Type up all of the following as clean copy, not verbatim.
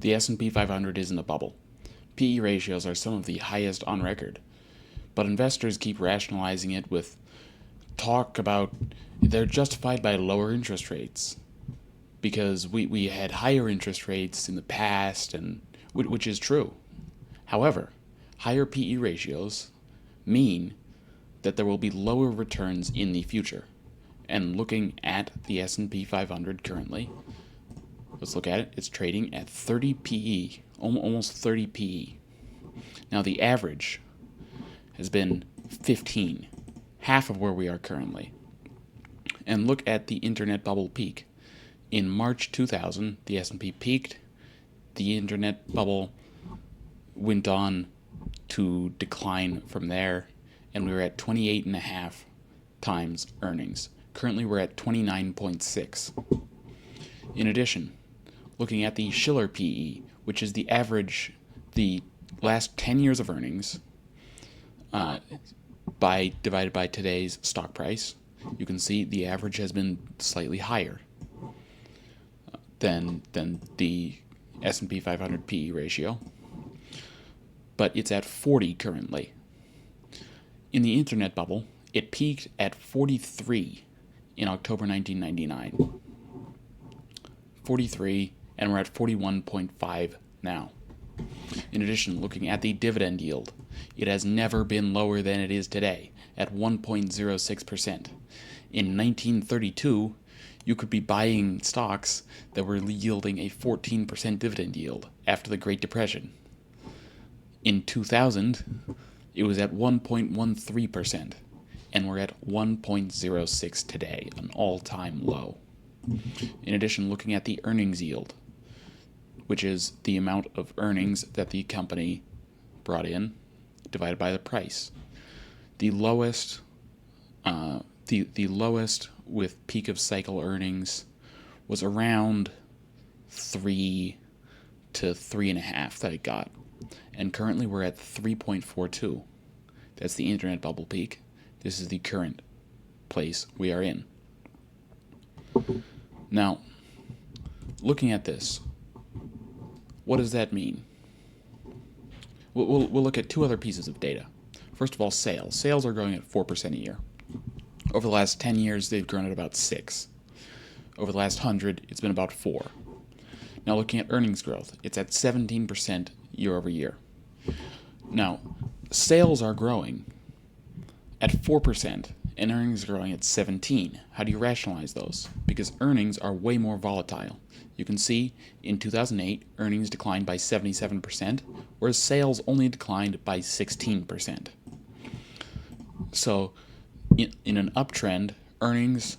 The S&P 500 is in a bubble. PE ratios are some of the highest on record, but investors keep rationalizing it with talk about they're justified by lower interest rates because we had higher interest rates in the past, and which is true. However, higher PE ratios mean that there will be lower returns in the future. And looking at the S&P 500 currently, let's look at it. It's trading at 30 PE, almost 30 PE. Now the average has been 15, half of where we are currently. And look at the internet bubble peak. In March 2000, the S&P peaked. The internet bubble went on to decline from there, and we were at 28.5 times earnings. Currently, we're at 29.6. In addition, looking at the Shiller PE, which is the average, the last 10 years of earnings, divided by today's stock price, you can see the average has been slightly higher than the S&P 500 PE ratio, but it's at 40 currently. In the internet bubble, it peaked at 43 in October 1999. 43, and we're at 41.5 now. In addition, looking at the dividend yield, it has never been lower than it is today, at 1.06%. In 1932, you could be buying stocks that were yielding a 14% dividend yield after the Great Depression. In 2000, it was at 1.13%, and we're at 1.06 today, an all-time low. In addition, looking at the earnings yield, which is the amount of earnings that the company brought in divided by the price. The lowest with peak of cycle earnings was around 3 to 3.5 that it got, and currently we're at 3.42. That's the internet bubble peak. This is the current place we are in. Now, looking at this, what does that mean? We'll look at two other pieces of data. First of all, sales. Sales are growing at 4% a year. Over the last 10 years, they've grown at about 6. Over the last 100, it's been about 4. Now, looking at earnings growth, it's at 17% year over year. Now, sales are growing at 4%, and earnings are growing at 17. How do you rationalize those? Because earnings are way more volatile. You can see in 2008, earnings declined by 77%, whereas sales only declined by 16%. So, in an uptrend, earnings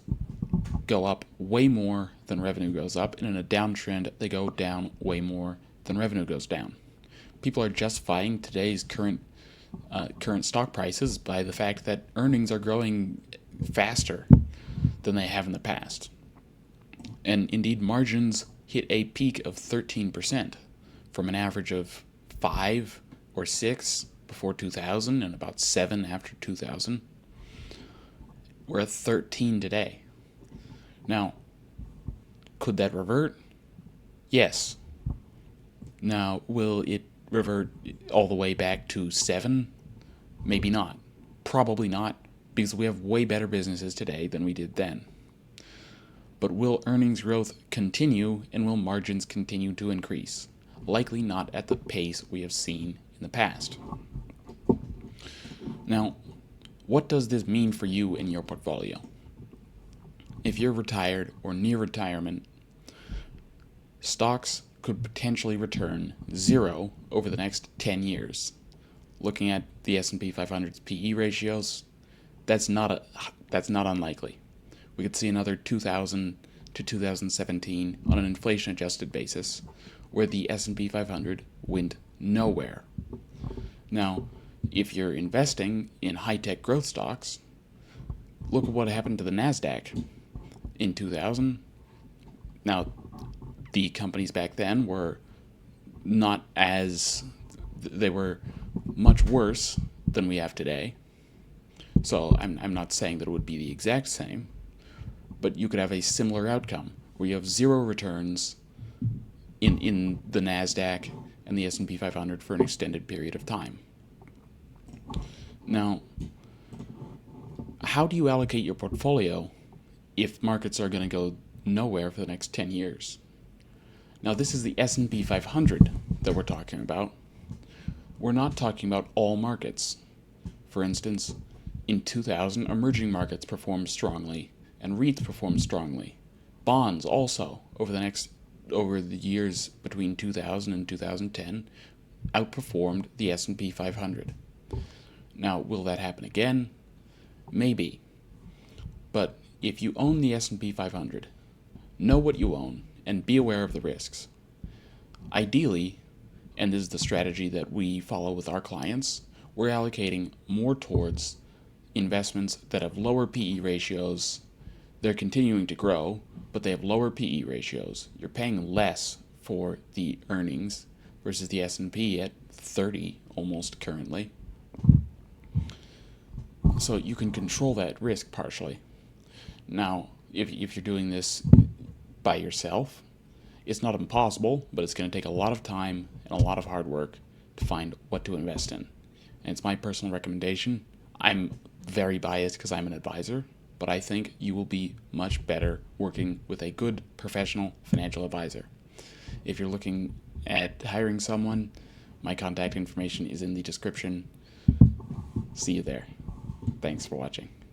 go up way more than revenue goes up, and in a downtrend, they go down way more than revenue goes down. People are justifying today's current stock prices by the fact that earnings are growing faster than they have in the past. And indeed, margins hit a peak of 13% from an average of 5 or 6 before 2000 and about 7 after 2000. We're at 13 today. Now, could that revert? Yes. Now, will it revert all the way back to 7? Maybe not. Probably not, because we have way better businesses today than we did then. But will earnings growth continue, and will margins continue to increase? Likely not at the pace we have seen in the past. Now, what does this mean for you and your portfolio? If you're retired or near retirement, stocks could potentially return 0 over the next 10 years. Looking at the S&P 500's PE ratios, that's not unlikely. We could see another 2000 to 2017 on an inflation-adjusted basis, where the S&P 500 went nowhere. Now, if you're investing in high-tech growth stocks, look at what happened to the NASDAQ in 2000. Now, the companies back then were they were much worse than we have today. So I'm not saying that it would be the exact same, but you could have a similar outcome where you have 0 returns in the NASDAQ and the S&P 500 for an extended period of time. Now, how do you allocate your portfolio if markets are going to go nowhere for the next 10 years? Now, this is the S&P 500 that we're talking about. We're not talking about all markets. For instance, in 2000, emerging markets performed strongly, and REITs performed strongly. Bonds also, over the years between 2000 and 2010, outperformed the S&P 500. Now, will that happen again? Maybe. But if you own the S&P 500, know what you own and be aware of the risks. Ideally, and this is the strategy that we follow with our clients, we're allocating more towards investments that have lower PE ratios. They're continuing to grow, but they have lower PE ratios. You're paying less for the earnings versus the S&P at 30 almost currently. So you can control that risk partially. Now, if you're doing this by yourself, it's not impossible, but it's going to take a lot of time and a lot of hard work to find what to invest in. And it's my personal recommendation. I'm very biased because I'm an advisor, but I think you will be much better working with a good professional financial advisor. If you're looking at hiring someone, my contact information is in the description. See you there. Thanks for watching.